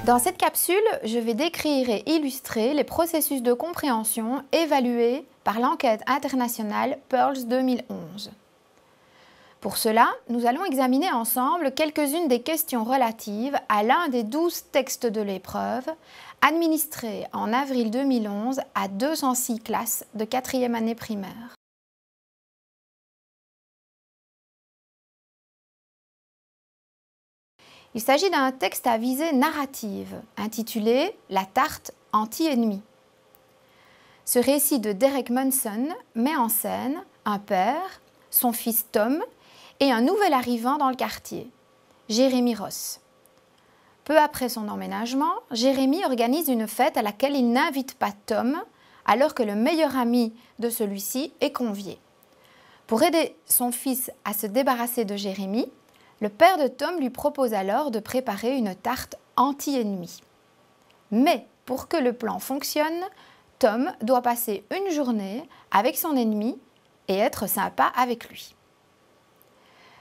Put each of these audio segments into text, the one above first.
Dans cette capsule, je vais décrire et illustrer les processus de compréhension évalués par l'enquête internationale PIRLS 2011. Pour cela, nous allons examiner ensemble quelques-unes des questions relatives à l'un des 12 textes de l'épreuve, administrés en avril 2011 à 206 classes de 4e année primaire. Il s'agit d'un texte à visée narrative, intitulé « La tarte anti-ennemi ». Ce récit de Derek Munson met en scène un père, son fils Tom et un nouvel arrivant dans le quartier, Jeremy Ross. Peu après son emménagement, Jeremy organise une fête à laquelle il n'invite pas Tom, alors que le meilleur ami de celui-ci est convié. Pour aider son fils à se débarrasser de Jeremy, le père de Tom lui propose alors de préparer une tarte anti-ennemi. Mais pour que le plan fonctionne, Tom doit passer une journée avec son ennemi et être sympa avec lui.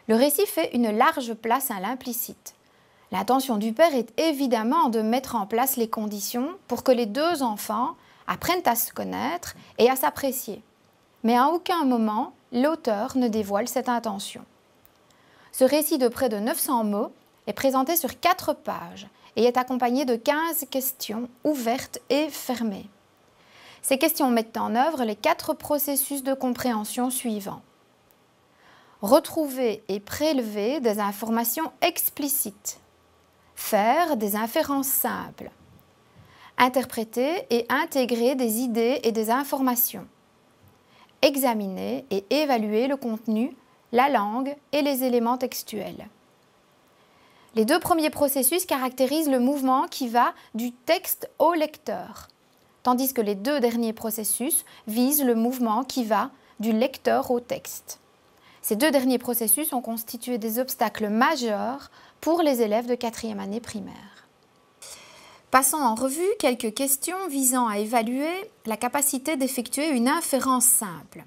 Le récit fait une large place à l'implicite. L'intention du père est évidemment de mettre en place les conditions pour que les deux enfants apprennent à se connaître et à s'apprécier. Mais à aucun moment, l'auteur ne dévoile cette intention. Ce récit de près de 900 mots est présenté sur 4 pages et est accompagné de 15 questions ouvertes et fermées. Ces questions mettent en œuvre les 4 processus de compréhension suivants. Retrouver et prélever des informations explicites. Faire des inférences simples. Interpréter et intégrer des idées et des informations. Examiner et évaluer le contenu, la langue et les éléments textuels. Les 2 premiers processus caractérisent le mouvement qui va du texte au lecteur, tandis que les 2 derniers processus visent le mouvement qui va du lecteur au texte. Ces 2 derniers processus ont constitué des obstacles majeurs pour les élèves de 4e année primaire. Passons en revue quelques questions visant à évaluer la capacité d'effectuer une inférence simple.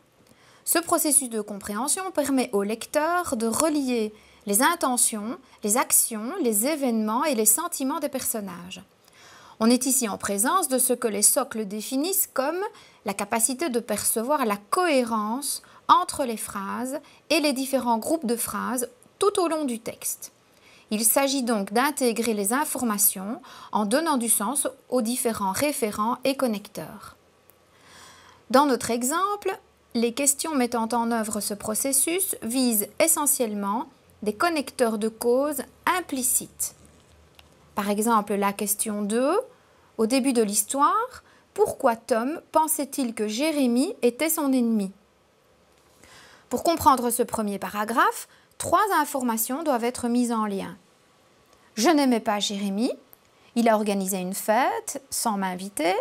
Ce processus de compréhension permet au lecteur de relier les intentions, les actions, les événements et les sentiments des personnages. On est ici en présence de ce que les socles définissent comme la capacité de percevoir la cohérence entre les phrases et les différents groupes de phrases tout au long du texte. Il s'agit donc d'intégrer les informations en donnant du sens aux différents référents et connecteurs. Dans notre exemple, les questions mettant en œuvre ce processus visent essentiellement des connecteurs de cause implicites. Par exemple, la question 2, au début de l'histoire, pourquoi Tom pensait-il que Jérémie était son ennemi? Pour comprendre ce premier paragraphe, 3 informations doivent être mises en lien. Je n'aimais pas Jérémie, il a organisé une fête sans m'inviter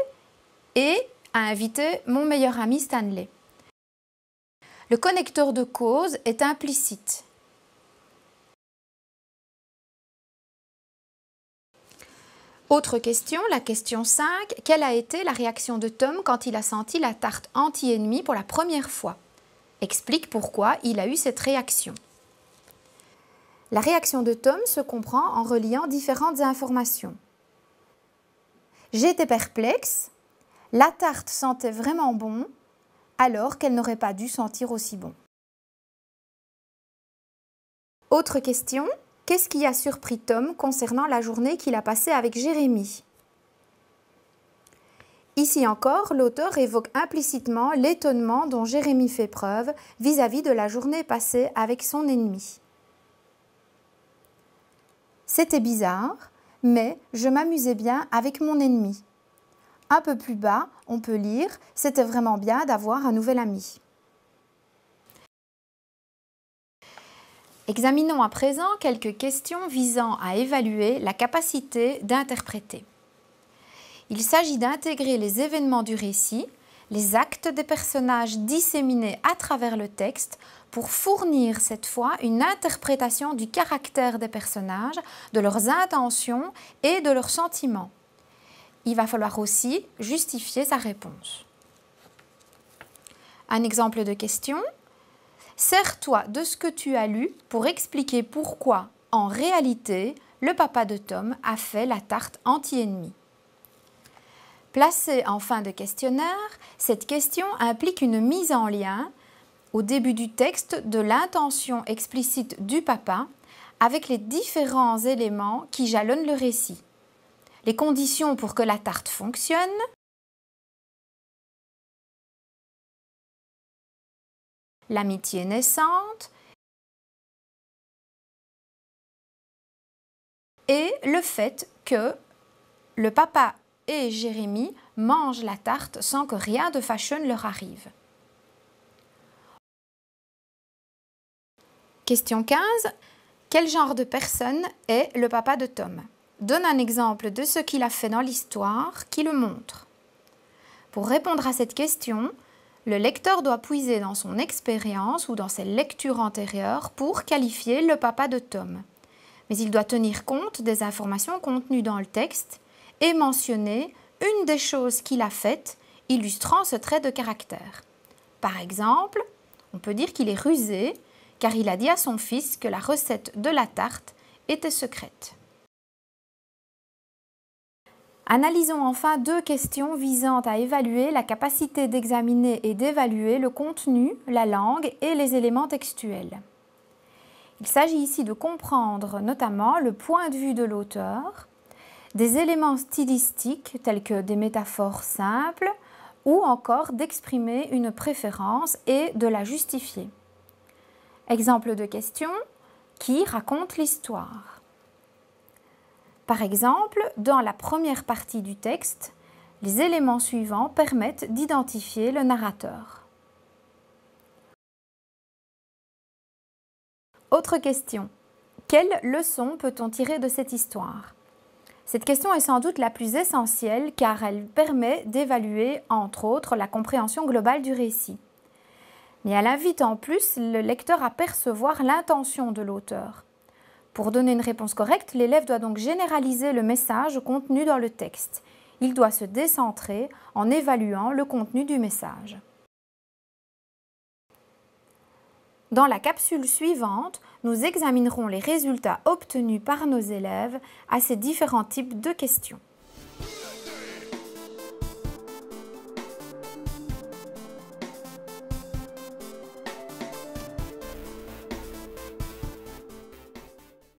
et a invité mon meilleur ami Stanley. Le connecteur de cause est implicite. Autre question, la question 5. Quelle a été la réaction de Tom quand il a senti la tarte anti-ennemi pour la première fois? Explique pourquoi il a eu cette réaction. La réaction de Tom se comprend en reliant différentes informations. J'étais perplexe, la tarte sentait vraiment bon, alors qu'elle n'aurait pas dû sentir aussi bon. Autre question, qu'est-ce qui a surpris Tom concernant la journée qu'il a passée avec Jérémie? Ici encore, l'auteur évoque implicitement l'étonnement dont Jérémie fait preuve vis-à-vis de la journée passée avec son ennemi. C'était bizarre, mais je m'amusais bien avec mon ennemi. Un peu plus bas, on peut lire « C'était vraiment bien d'avoir un nouvel ami ». Examinons à présent quelques questions visant à évaluer la capacité d'interpréter. Il s'agit d'intégrer les événements du récit, les actes des personnages disséminés à travers le texte pour fournir cette fois une interprétation du caractère des personnages, de leurs intentions et de leurs sentiments. Il va falloir aussi justifier sa réponse. Un exemple de question. Sers-toi de ce que tu as lu pour expliquer pourquoi, en réalité, le papa de Tom a fait la tarte anti-ennemi. Placée en fin de questionnaire, cette question implique une mise en lien au début du texte de l'intention explicite du papa avec les différents éléments qui jalonnent le récit. Les conditions pour que la tarte fonctionne, l'amitié naissante et le fait que le papa et Jérémie mangent la tarte sans que rien de fâcheux ne leur arrive. Question 15. Quel genre de personne est le papa de Tom? Donne un exemple de ce qu'il a fait dans l'histoire qui le montre. Pour répondre à cette question, le lecteur doit puiser dans son expérience ou dans ses lectures antérieures pour qualifier le papa de Tom. Mais il doit tenir compte des informations contenues dans le texte et mentionner une des choses qu'il a faites illustrant ce trait de caractère. Par exemple, on peut dire qu'il est rusé car il a dit à son fils que la recette de la tarte était secrète. Analysons enfin deux questions visant à évaluer la capacité d'examiner et d'évaluer le contenu, la langue et les éléments textuels. Il s'agit ici de comprendre notamment le point de vue de l'auteur, des éléments stylistiques tels que des métaphores simples ou encore d'exprimer une préférence et de la justifier. Exemple de question, qui raconte l'histoire? Par exemple, dans la première partie du texte, les éléments suivants permettent d'identifier le narrateur. Autre question. Quelle leçon peut-on tirer de cette histoire? Cette question est sans doute la plus essentielle car elle permet d'évaluer, entre autres, la compréhension globale du récit. Mais elle invite en plus le lecteur à percevoir l'intention de l'auteur. Pour donner une réponse correcte, l'élève doit donc généraliser le message contenu dans le texte. Il doit se décentrer en évaluant le contenu du message. Dans la capsule suivante, nous examinerons les résultats obtenus par nos élèves à ces différents types de questions.